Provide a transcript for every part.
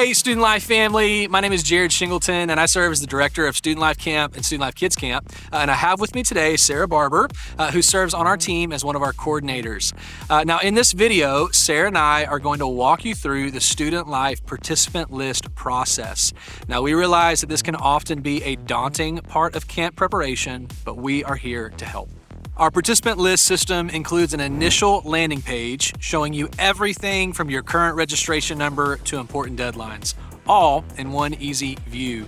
Hey, Student Life family. My name is Jared Shingleton, and I serve as the director of Student Life Camp and Student Life Kids Camp. And I have with me today Sarah Barber, who serves on our team as one of our coordinators. Now, in this video, Sarah and I are going to walk you through the Student Life participant list process. Now, we realize that this can often be a daunting part of camp preparation, but we are here to help. Our participant list system includes an initial landing page showing you everything from your current registration number to important deadlines, all in one easy view.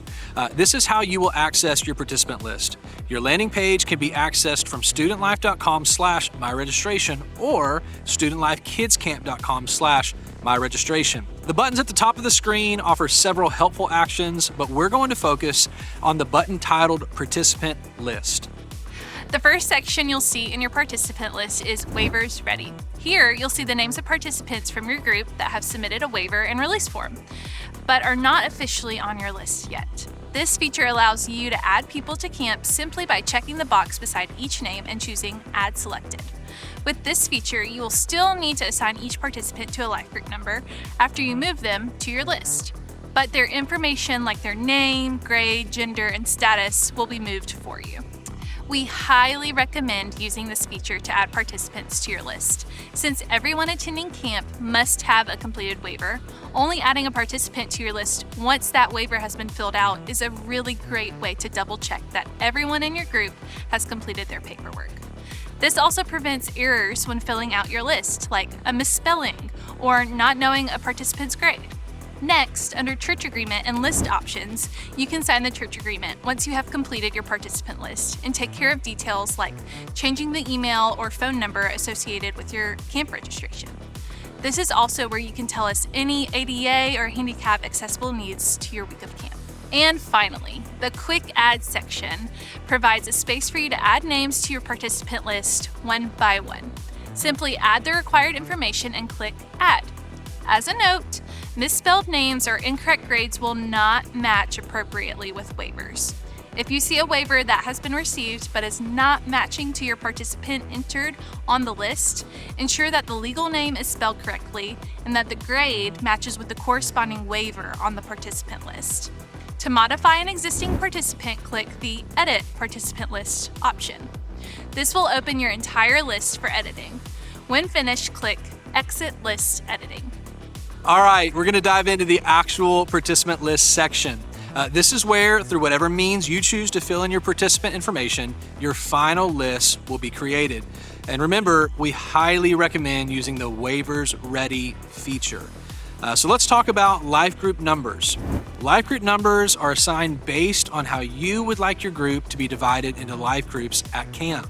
This is how you will access your participant list. Your landing page can be accessed from studentlifecamp.com/myregistration or studentlifekidscamp.com/myregistration. The buttons at the top of the screen offer several helpful actions, but we're going to focus on the button titled Participant List. The first section you'll see in your participant list is Waivers Ready. Here, you'll see the names of participants from your group that have submitted a waiver and release form, but are not officially on your list yet. This feature allows you to add people to camp simply by checking the box beside each name and choosing Add Selected. With this feature, you will still need to assign each participant to a life group number after you move them to your list, but their information like their name, grade, gender, and status will be moved for you. We highly recommend using this feature to add participants to your list. Since everyone attending camp must have a completed waiver, only adding a participant to your list once that waiver has been filled out is a really great way to double check that everyone in your group has completed their paperwork. This also prevents errors when filling out your list, like a misspelling or not knowing a participant's grade. Next, under Church Agreement and List Options, you can sign the church agreement once you have completed your participant list and take care of details like changing the email or phone number associated with your camp registration. This is also where you can tell us any ADA or handicap accessible needs to your week of camp. And finally, the Quick Add section provides a space for you to add names to your participant list one by one. Simply add the required information and click Add. As a note, misspelled names or incorrect grades will not match appropriately with waivers. If you see a waiver that has been received but is not matching to your participant entered on the list, ensure that the legal name is spelled correctly and that the grade matches with the corresponding waiver on the participant list. To modify an existing participant, click the Edit Participant List option. This will open your entire list for editing. When finished, click Exit List Editing. All right, we're going to dive into the actual participant list section. This is where, through whatever means you choose to fill in your participant information, your final list will be created. And remember, we highly recommend using the Waivers Ready feature. So let's talk about life group numbers. Life group numbers are assigned based on how you would like your group to be divided into life groups at camp.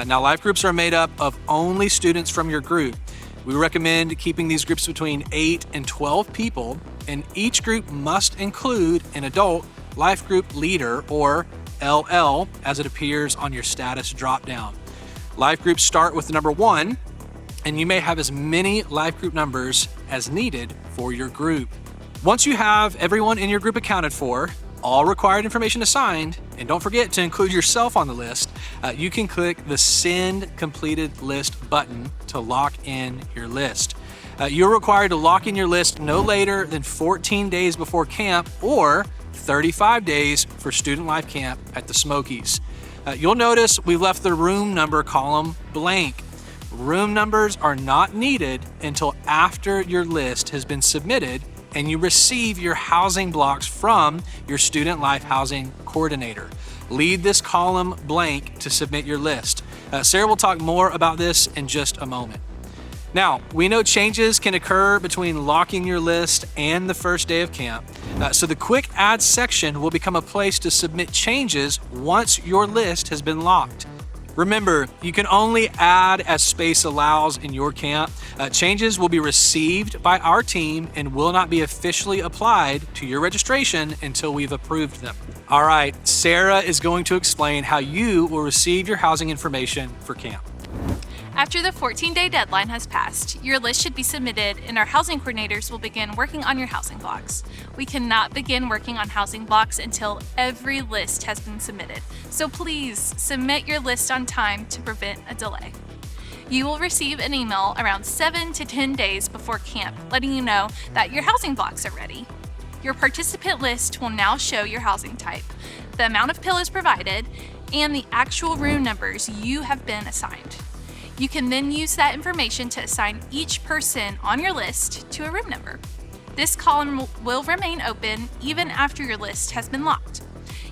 Now, life groups are made up of only students from your group. We recommend keeping these groups between 8 and 12 people, and each group must include an adult life group leader, or LL, as it appears on your status dropdown. Life groups start with the number 1, and you may have as many life group numbers as needed for your group. Once you have everyone in your group accounted for, all required information assigned, and don't forget to include yourself on the list, you can click the Send Completed List button to lock in your list. You're required to lock in your list no later than 14 days before camp or 35 days for Student Life Camp at the Smokies. You'll notice we've left the room number column blank. Room numbers are not needed until after your list has been submitted and you receive your housing blocks from your Student Life Housing Coordinator. Leave this column blank to submit your list. Sarah will talk more about this in just a moment. Now, we know changes can occur between locking your list and the first day of camp, so the Quick Add section will become a place to submit changes once your list has been locked. Remember, you can only add as space allows in your camp. Changes will be received by our team and will not be officially applied to your registration until we've approved them. All right, Sarah is going to explain how you will receive your housing information for camp. After the 14-day deadline has passed, your list should be submitted and our housing coordinators will begin working on your housing blocks. We cannot begin working on housing blocks until every list has been submitted, so please submit your list on time to prevent a delay. You will receive an email around 7 to 10 days before camp letting you know that your housing blocks are ready. Your participant list will now show your housing type, the amount of pillows provided, and the actual room numbers you have been assigned. You can then use that information to assign each person on your list to a room number. This column will remain open even after your list has been locked.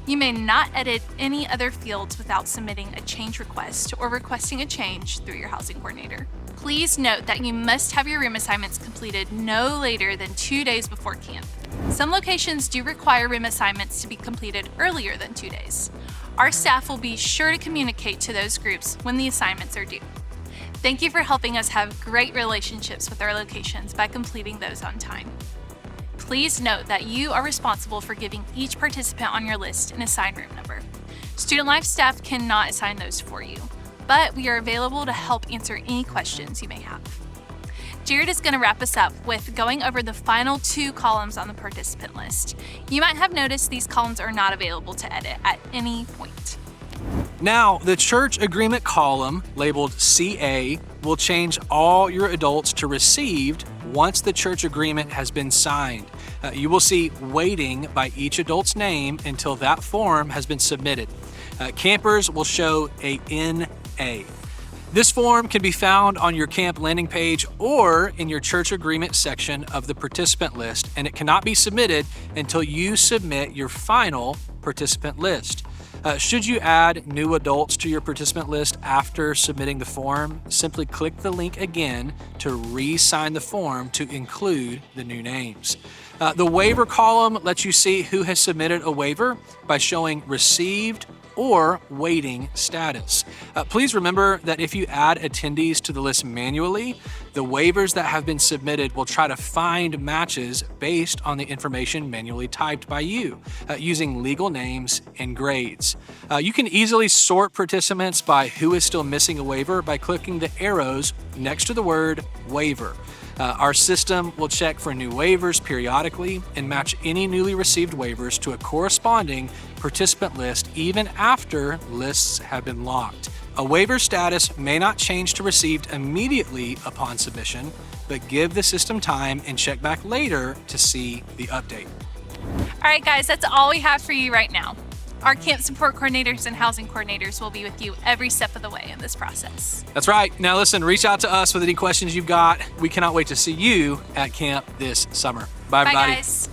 You may not edit any other fields without submitting a change request or requesting a change through your housing coordinator. Please note that you must have your room assignments completed no later than 2 days before camp. Some locations do require room assignments to be completed earlier than 2 days. Our staff will be sure to communicate to those groups when the assignments are due. Thank you for helping us have great relationships with our locations by completing those on time. Please note that you are responsible for giving each participant on your list an assigned room number. Student Life staff cannot assign those for you, but we are available to help answer any questions you may have. Jared is going to wrap us up with going over the final 2 columns on the participant list. You might have noticed these columns are not available to edit at any point. Now, the church agreement column, labeled CA, will change all your adults to received once the church agreement has been signed. You will see waiting by each adult's name until that form has been submitted. Campers will show a NA. This form can be found on your camp landing page or in your church agreement section of the participant list, and it cannot be submitted until you submit your final participant list. Should you add new adults to your participant list after submitting the form, simply click the link again to re-sign the form to include the new names. The waiver column lets you see who has submitted a waiver by showing received or waiting status. Please remember that if you add attendees to the list manually, the waivers that have been submitted will try to find matches based on the information manually typed by you, using legal names and grades. You can easily sort participants by who is still missing a waiver by clicking the arrows next to the word waiver. Our system will check for new waivers periodically and match any newly received waivers to a corresponding participant list even after lists have been locked. A waiver status may not change to received immediately upon submission, but give the system time and check back later to see the update. All right, guys, that's all we have for you right now. Our camp support coordinators and housing coordinators will be with you every step of the way in this process. That's right. Now listen, reach out to us with any questions you've got. We cannot wait to see you at camp this summer. Bye, everybody. Bye, guys.